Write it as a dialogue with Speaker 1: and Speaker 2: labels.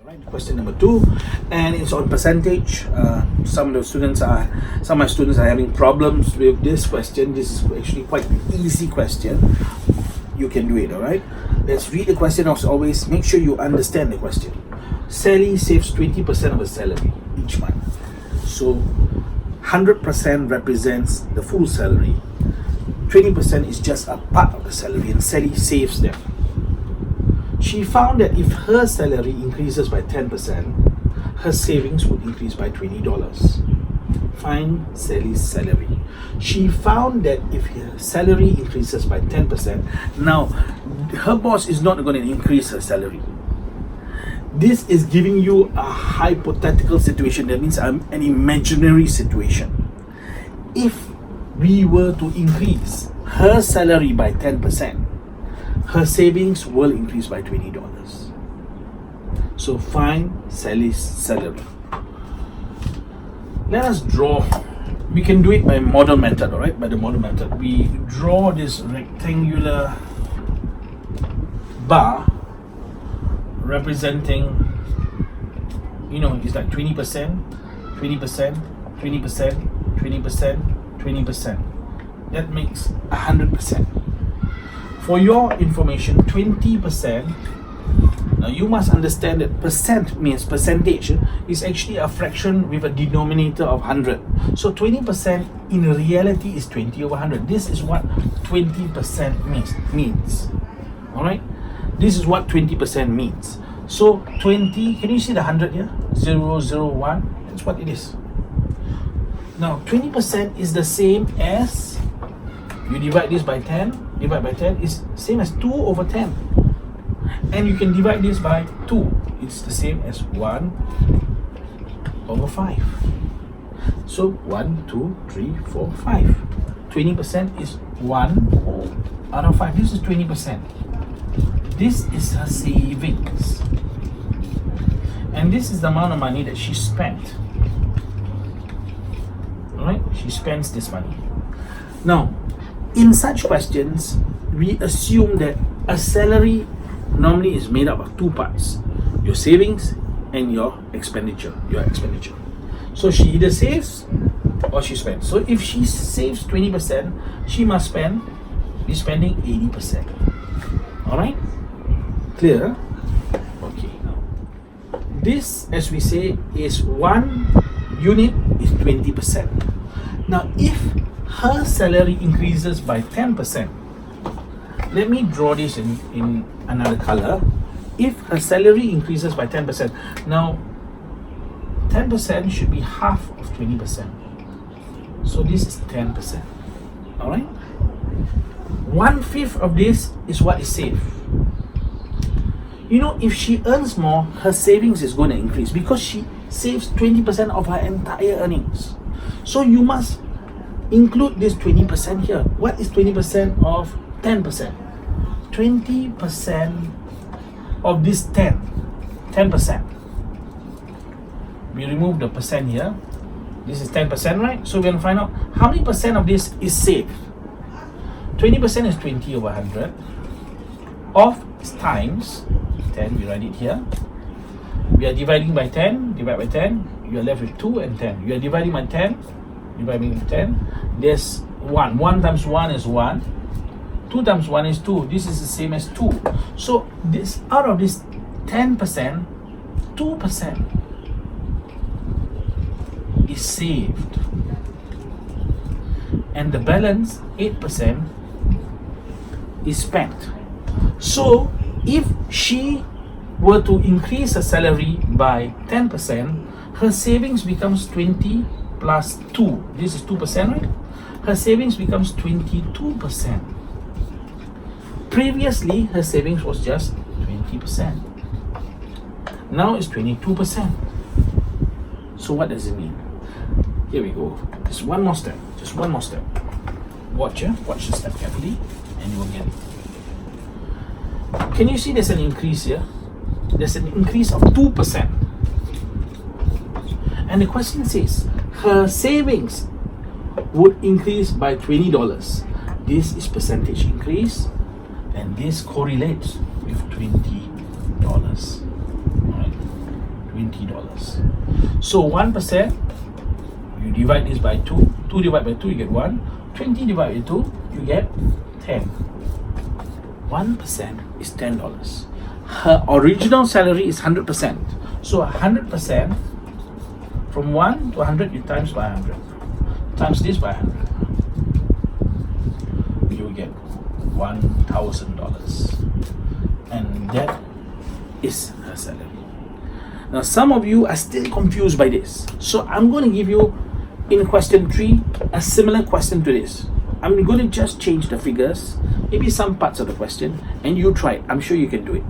Speaker 1: Right, question number 2, and it's on percentage. Some of my students are having problems with this question. This is actually quite an easy question. You can do it. All right, let's read the question. As always, make sure you understand the question. Sally saves 20% of her salary each month, so 100% represents the full salary. 20% is just a part of the salary, and Sally saves them. She found that if her salary increases by 10%, her savings would increase by $20. Find Sally's salary. She found that if her salary increases by 10%, now her boss is not going to increase her salary. This is giving you a hypothetical situation. That means an imaginary situation. If we were to increase her salary by 10%, her savings will increase by $20. So find Sally's salary. Let us draw. We can do it by model method, alright? By the model method, we draw this rectangular bar representing, it's like 20%, 20%, 20%, 20%, 20%. That makes 100%. For your information, 20%, now you must understand that percent means percentage is actually a fraction with a denominator of 100. So 20% in reality is 20 over 100. This is what 20% means. Alright? This is what 20% means. So 20, can you see the 100 here? 0, 0, 1. That's what it is. Now 20% is the same as, you divide this by 10, divide by 10 is same as 2 over 10. And you can divide this by 2. It's the same as 1 over 5. So 1, 2, 3, 4, 5. 20% is 1 out of 5. This is 20%. This is her savings. And this is the amount of money that she spent. Alright? She spends this money. Now, in such questions, we assume that a salary normally is made up of two parts: your savings and your expenditure. So she either saves or she spends. So if she saves 20%, she must be spending 80%. Alright? Clear? Okay. This, as we say, is 1 unit is 20%. Now if her salary increases by 10%, let me draw this in another color. If her salary increases by 10%, now 10% should be half of 20%. So this is 10%. Alright? 1/5 of this is what is saved. If she earns more, her savings is going to increase because she saves 20% of her entire earnings. So you must include this 20% here. What is 20% of 10%? 20% of this 10%. We remove the percent here. This is 10%, right? So we're going to find out how many percent of this is saved. 20% is 20 over 100. Of times 10, we write it here. We are dividing by 10, divide by 10. You are left with 2 and 10. You are dividing by 10, dividing by 10. There's 1. 1 times 1 is 1. 2 times 1 is 2. This is the same as 2. So this, out of this 10%, 2% is saved. And the balance, 8%, is spent. So if she were to increase her salary by 10%, her savings becomes 20 plus 2. This is 2%, right? Her savings becomes 22%. Previously, her savings was just 20%. Now it's 22%. So what does it mean? Here we go. Just one more step. Watch the step carefully and you will get it. Can you see there's an increase here? There's an increase of 2%. And the question says, her savings would increase by $20. This is percentage increase, and this correlates with $20. Alright? $20. So 1%, you divide this by 2. 2 divided by 2, you get 1. 20 divided by 2, you get 10. 1% is $10. Her original salary is 100%. So 100%, from 1 to 100, you times by 100. Times this by 100. You get $1,000. And that is her salary. Now, some of you are still confused by this. So I'm going to give you, in question 3, a similar question to this. I'm going to just change the figures, maybe some parts of the question, and you try it. I'm sure you can do it.